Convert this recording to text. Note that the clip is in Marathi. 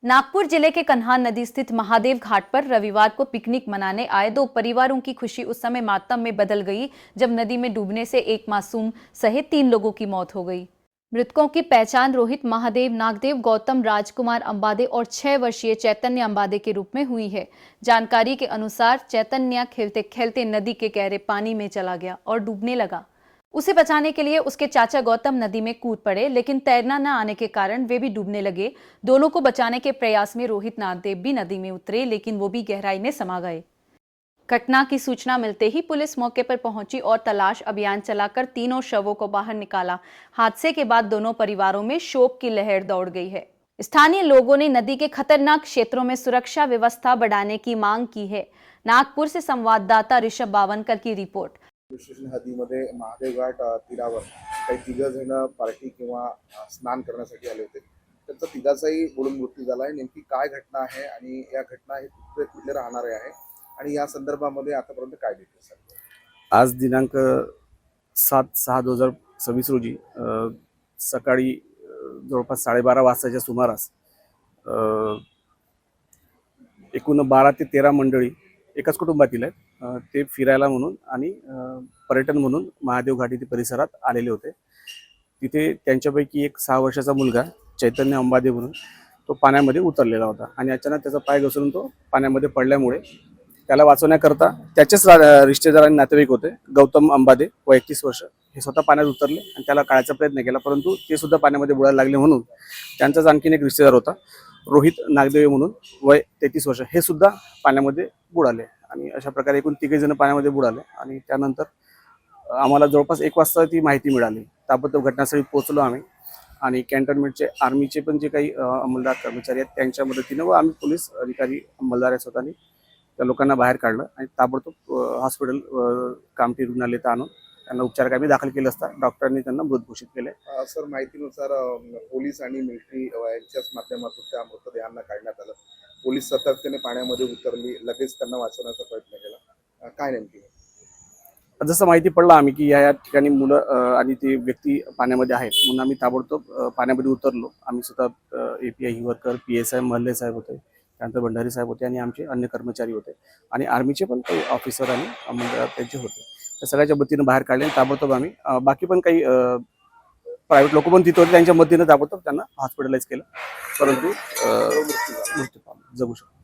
नागपुर जिले के कन्हान नदी स्थित महादेव घाट पर रविवार को पिकनिक मनाने आए दो परिवारों की खुशी उस समय मातम में बदल गई जब नदी में डूबने से एक मासूम सहित 3 लोगों की मौत हो गई। मृतकों की पहचान रोहित महादेव, नागदेव गौतम, राजकुमार अंबादे और 6 वर्षीय चैतन्य अंबादे के रूप में हुई है। जानकारी के अनुसार चैतन्य खेलते खेलते नदी के गहरे पानी में चला गया और डूबने लगा। उसे बचाने के लिए उसके चाचा गौतम नदी में कूद पड़े, लेकिन तैरना न आने के कारण वे भी डूबने लगे। दोनों को बचाने के प्रयास में रोहित नागदेव भी नदी में उतरे, लेकिन वो भी गहराई में समा गए। घटना की सूचना मिलते ही पुलिस मौके पर पहुंची और तलाश अभियान चलाकर तीनों शवों को बाहर निकाला। हादसे के बाद दोनों परिवारों में शोक की लहर दौड़ गई है। स्थानीय लोगों ने नदी के खतरनाक क्षेत्रों में सुरक्षा व्यवस्था बढ़ाने की मांग की है। नागपुर से संवाददाता ऋषभ बावनकर की रिपोर्ट। स्टेशन हदीमध्ये महादेव घाट तीरावर काही तिघ जण पार्टी किंवा स्नान करण्यासाठी आले होते। त्यांचा तिघाचाही बुडून मृत्यू झाला आहे। नेमकी काय घटना आहे आणि या घटना हे कुठले राहणारे आहे आणि या संदर्भामध्ये आतापर्यंत काय डिटेल्स आहेत? आज दिनांक 7/6/2026 रोजी सकाळी जवळपास 12:30 वाजताच्या सुमारास एकूण 12 ते 13 मंडळी एकाच कुटुंबातील आहेत। ते फिरायला म्हणून आणि पर्यटन म्हणून महादेव घाट येथे परिसरात आलेले होते। तिथे त्यांच्यापैकी एक 6 वर्षाचा मुलगा चैतन्य अंबादे म्हणून तो पाण्यामध्ये उतरलेला होता आणि अचानक त्याचा पाय घसरून तो पाण्यामध्ये पडल्यामुळे त्याला वाचवण्याकरता त्याचेच रिश्तेदार आणि नातेवाईक होते गौतम अंबादे वय 31 वर्ष हे स्वतः पाण्यात उतरले आणि त्याला काढायचा प्रयत्न केला, परंतु ते सुद्धा पाण्यामध्ये बुडायला लागले। म्हणून त्यांचाच आणखीन एक रिश्तेदार होता रोहित नागदेव म्हणून वय 33 वर्ष हे सुद्धा पाण्यामध्ये बुडाले आणि अशा प्रकारे एकूण 3 जण पाण्यामध्ये बुडाले। आणि त्यानंतर आम्हाला जवळपास 1 वाजता ती माहिती मिळाली। ताबडतोब घटनास्थळी पोहोचलो आम्ही आणि कॅन्टोन्मेंटचे आर्मीचे पण जे काही अंमलदार कर्मचारी आहेत त्यांच्या मदतीने व आम्ही पोलीस अधिकारी अंमलदार स्वतःनी त्या लोकांना बाहेर काढलं आणि ताबडतोब हॉस्पिटल कामठी रुग्णालयात आणून त्यांना उपचाराखाली दाखल केलं असता डॉक्टरांनी त्यांना मृत घोषित केले। सर, माहितीनुसार पोलीस आणि मिलिटरी यांच्याच माध्यमातून त्या मृतदेहांना काढण्यात आलं। पोलीस सतर्कतेने पाण्यामध्ये उतरली, लगेच त्यांना वाचवण्याचा प्रयत्न केला। काय नेमकी जसं माहिती पडलं आम्ही की या ठिकाणी मुलं आणि ती व्यक्ती पाण्यामध्ये आहेत म्हणून आम्ही ताबडतोब पाण्यामध्ये उतरलो। आम्ही स्वतः API हिवरकर, PSI महल्ले साहेब होते, त्यानंतर भंडारी साहेब होते आणि आमचे अन्य कर्मचारी होते आणि आर्मीचे पण काही ऑफिसर आणि अंमलदार त्यांचे होते। त्या सगळ्याच्या मदतीने बाहेर काढले। ताबडतोब आम्ही बाकी पण काही प्रायव्हेट लोक पण तिथे होते, त्यांच्या मदतीने ताबडतोब त्यांना हॉस्पिटलाइज केलं, परंतु मृत्यू जगू शकतो।